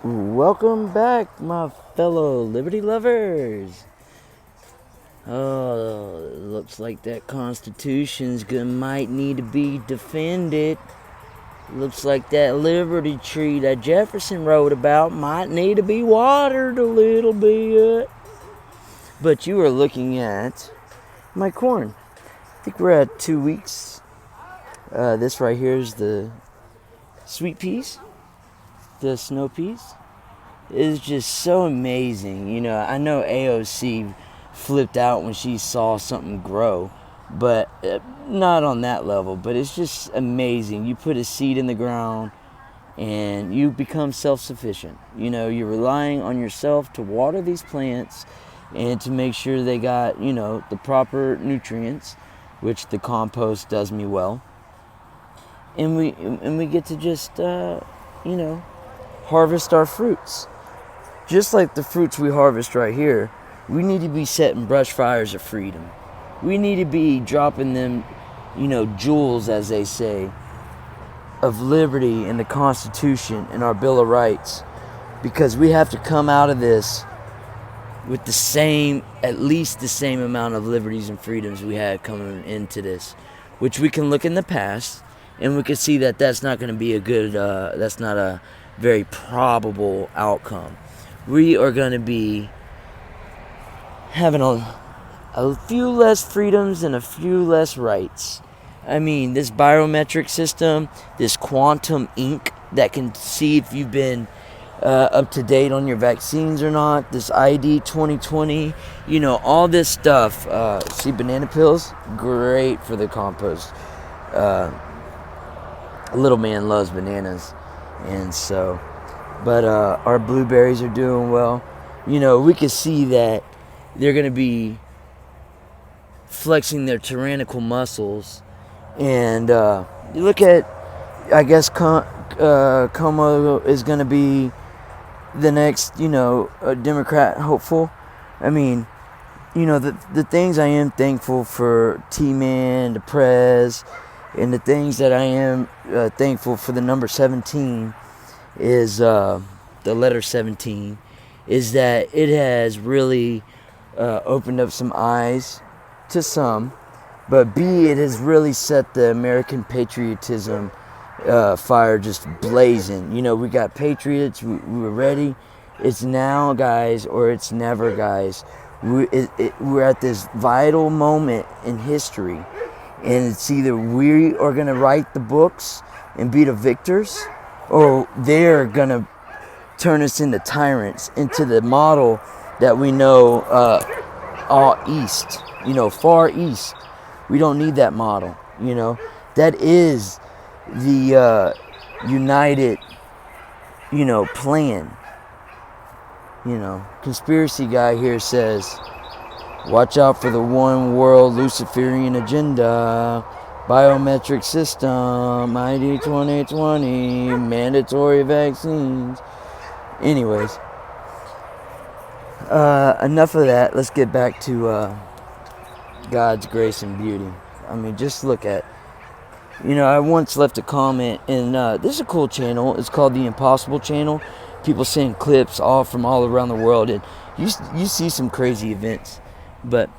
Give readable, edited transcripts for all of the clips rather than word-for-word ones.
Welcome back, my fellow liberty lovers. Oh, looks like that might need to be defended. Looks like that Liberty tree that Jefferson wrote about might need to be watered a little bit. But you are looking at my corn. I think we're at 2 weeks. This right here is the sweet peas, the snow peas. It's just so amazing. I know AOC flipped out when she saw something grow, but not on that level. But it's just amazing. You put a seed in the ground and you become self-sufficient. You're relying on yourself to water these plants and to make sure they got, the proper nutrients, which the compost does me well. And we get to just, harvest our fruits. Just like the fruits we harvest right here, we need to be setting brush fires of freedom. We need to be dropping them, jewels, as they say, of liberty and the Constitution and our Bill of Rights. Because we have to come out of this with at least the same amount of liberties and freedoms we had coming into this. Which we can look in the past and we can see that that's not going to be that's not a very probable outcome. We are going to be having a few less freedoms and a few less rights. I mean, this biometric system, this quantum ink that can see if you've been up to date on your vaccines or not, this ID 2020, all this stuff. See, banana peels, great for the compost. Little man loves bananas, and so... But our blueberries are doing well. We can see that they're going to be flexing their tyrannical muscles. And you look at, I guess, Como is going to be the next, Democrat hopeful. I mean, the things I am thankful for T-Man, the Prez, and the things that I am thankful for the number 17 is the letter 17, is that it has really opened up some eyes to some, but B, it has really set the American patriotism fire just blazing. We got patriots, we were ready. It's now, guys, or it's never, guys. We're at this vital moment in history, and it's either we are going to write the books and be the victors, or they're going to turn us into tyrants, into the model that we know all east, far east. We don't need that model, That is the united, plan. Conspiracy guy here says, watch out for the one world Luciferian agenda. Biometric system, ID 2020, mandatory vaccines. Anyways, enough of that. Let's get back to God's grace and beauty. I mean, just look at, I once left a comment, and this is a cool channel. It's called the Impossible Channel. People send clips all from all around the world, and you see some crazy events. But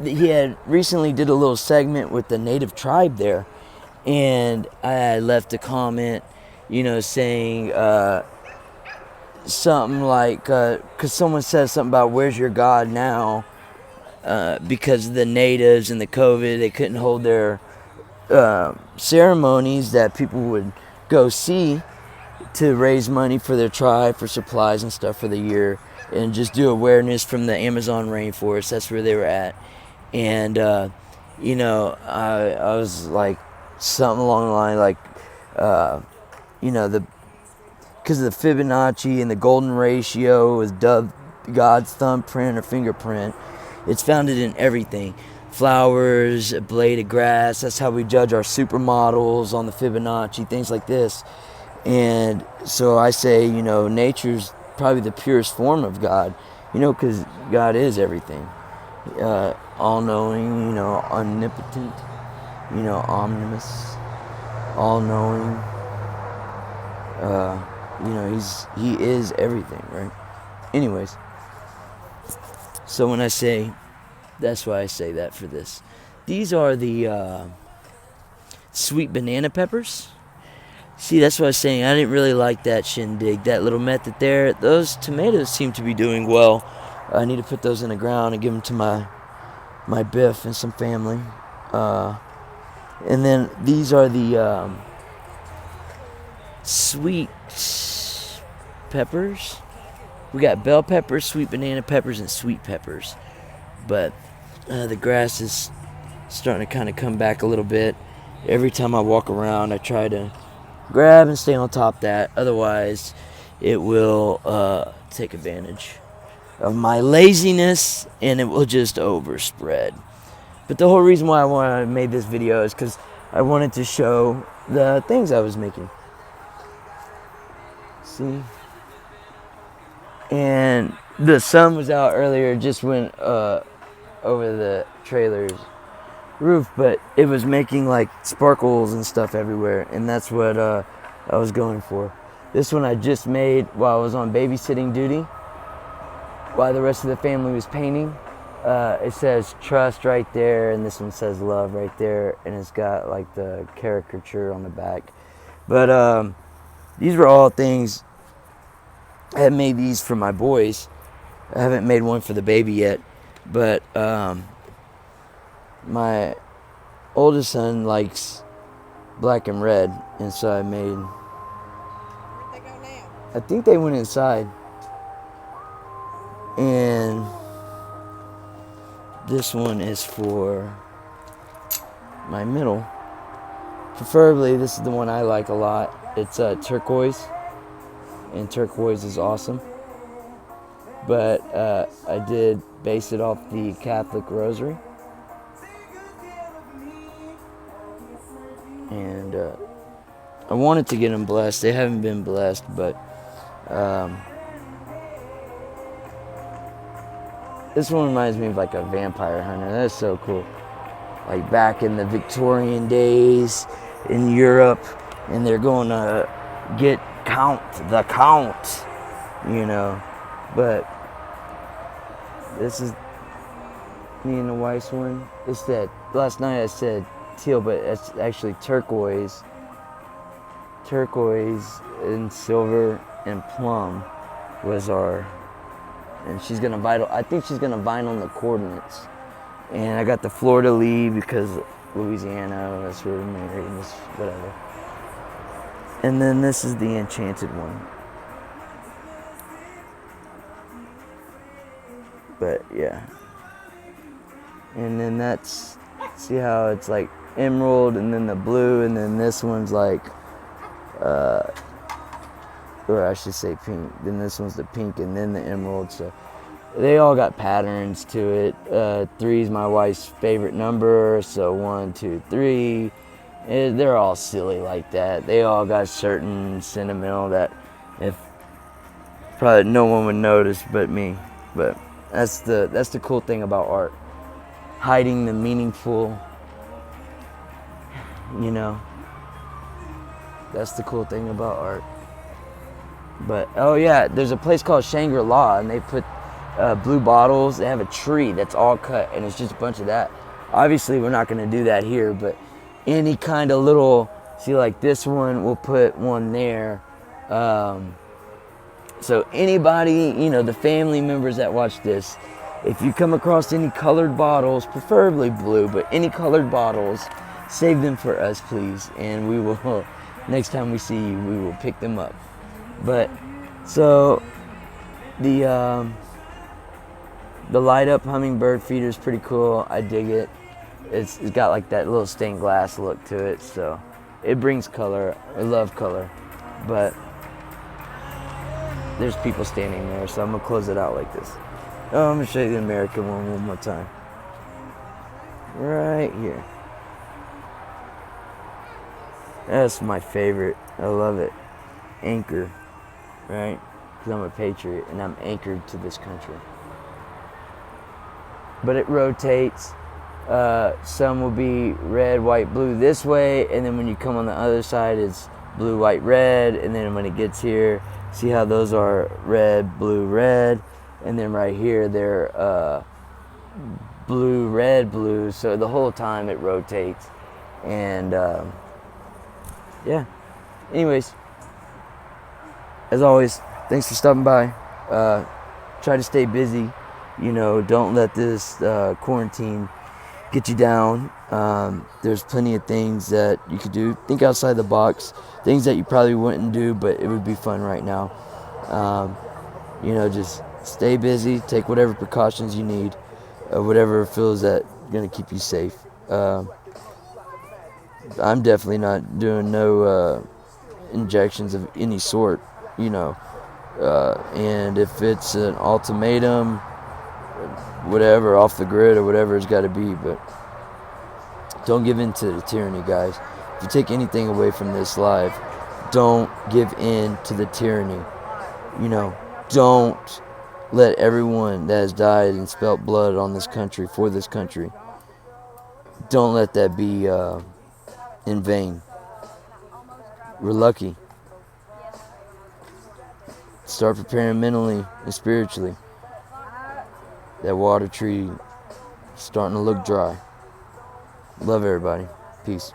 he had recently did a little segment with the native tribe there, and I left a comment, saying something like, because someone says something about where's your God now, because the natives and the COVID, they couldn't hold their ceremonies that people would go see to raise money for their tribe, for supplies and stuff for the year, and just do awareness from the Amazon rainforest. That's where they were at. And, I was like, something along the line, like, because of the Fibonacci and the golden ratio was dubbed God's thumbprint or fingerprint. It's founded in everything. Flowers, a blade of grass. That's how we judge our supermodels on the Fibonacci, things like this. And so I say, nature's probably the purest form of God, because God is everything. All-knowing, omnipotent, omnimus, all-knowing, You know, he is everything, right? Anyways, so when I say, that's why I say that for this. These are the sweet banana peppers. See, that's what I was saying. I didn't really like that shindig, that little method there. Those tomatoes seem to be doing well. I need to put those in the ground and give them to my Biff and some family. And then these are the sweet peppers. We got bell peppers, sweet banana peppers, and sweet peppers. But the grass is starting to kind of come back a little bit. Every time I walk around, I try to grab and stay on top of that. Otherwise, it will take advantage of my laziness and it will just overspread. But the whole reason why I made this video is because I wanted to show the things I was making. See? And the sun was out earlier, just went over the trailer's roof, but it was making like sparkles and stuff everywhere, and that's what I was going for. This one I just made while I was on babysitting duty, while the rest of the family was painting. It says trust right there, and this one says love right there, and it's got like the caricature on the back. But these were all things, I had made these for my boys. I haven't made one for the baby yet, but my oldest son likes black and red, and so I made. Where'd they go now? I think they went inside. And this one is for my middle. Preferably, this is the one I like a lot. It's turquoise, and turquoise is awesome. But I did base it off the Catholic Rosary. And I wanted to get them blessed. They haven't been blessed, but this one reminds me of like a vampire hunter. That's so cool. Like back in the Victorian days in Europe, and they're going to get the count, you know. But this is me and the wife's one. It's that last night I said teal, but it's actually turquoise. Turquoise and silver and plum was our, and she's gonna vinyl. I think she's gonna vinyl the coordinates. And I got the Florida Lee because Louisiana, that's where we're married, and this whatever. And then this is the enchanted one. But yeah. And then that's, see how it's like emerald, and then the blue, and then this one's like, or I should say pink. Then this one's the pink, and then the emerald. So they all got patterns to it. 3 is my wife's favorite number, so 1, 2, 3. They're all silly like that. They all got certain sentimental that if probably no one would notice but me. But that's the cool thing about art. Hiding the meaningful, you know. That's the cool thing about art. But oh yeah, there's a place called Shangri-La, and they put blue bottles. They have a tree that's all cut, and it's just a bunch of that. Obviously, we're not going to do that here, but any kind of little, see like this one, we'll put one there. So anybody, you know, the family members that watch this, if you come across any colored bottles, preferably blue, but any colored bottles, save them for us, please, and we will, next time we see you, we will pick them up. But so the light up hummingbird feeder is pretty cool. I dig it. It's got like that little stained glass look to it, so it brings color. I love color, but there's people standing there, so I'm gonna close it out like this. Oh, I'm gonna show you the American one more time. Right here. That's my favorite. I love it. Anchor, right? Because I'm a patriot and I'm anchored to this country. But it rotates. Some will be red, white, blue this way, and then when you come on the other side, it's blue, white, red, and then when it gets here, see how those are red, blue, red, and then right here they're blue, red, blue. So the whole time it rotates, and yeah. Anyways, as always, thanks for stopping by. Try to stay busy. Don't let this quarantine get you down. There's plenty of things that you could do. Think outside the box. Things that you probably wouldn't do, but it would be fun right now. Just stay busy. Take whatever precautions you need. Whatever feels that going to keep you safe. I'm definitely not doing no injections of any sort. And if it's an ultimatum, whatever, off the grid or whatever it's got to be, but don't give in to the tyranny, guys. If you take anything away from this live, don't give in to the tyranny. Don't let everyone that has died and spilt blood on this country, for this country, don't let that be in vain. We're lucky. Start preparing mentally and spiritually. That water tree starting to look dry. Love everybody. Peace.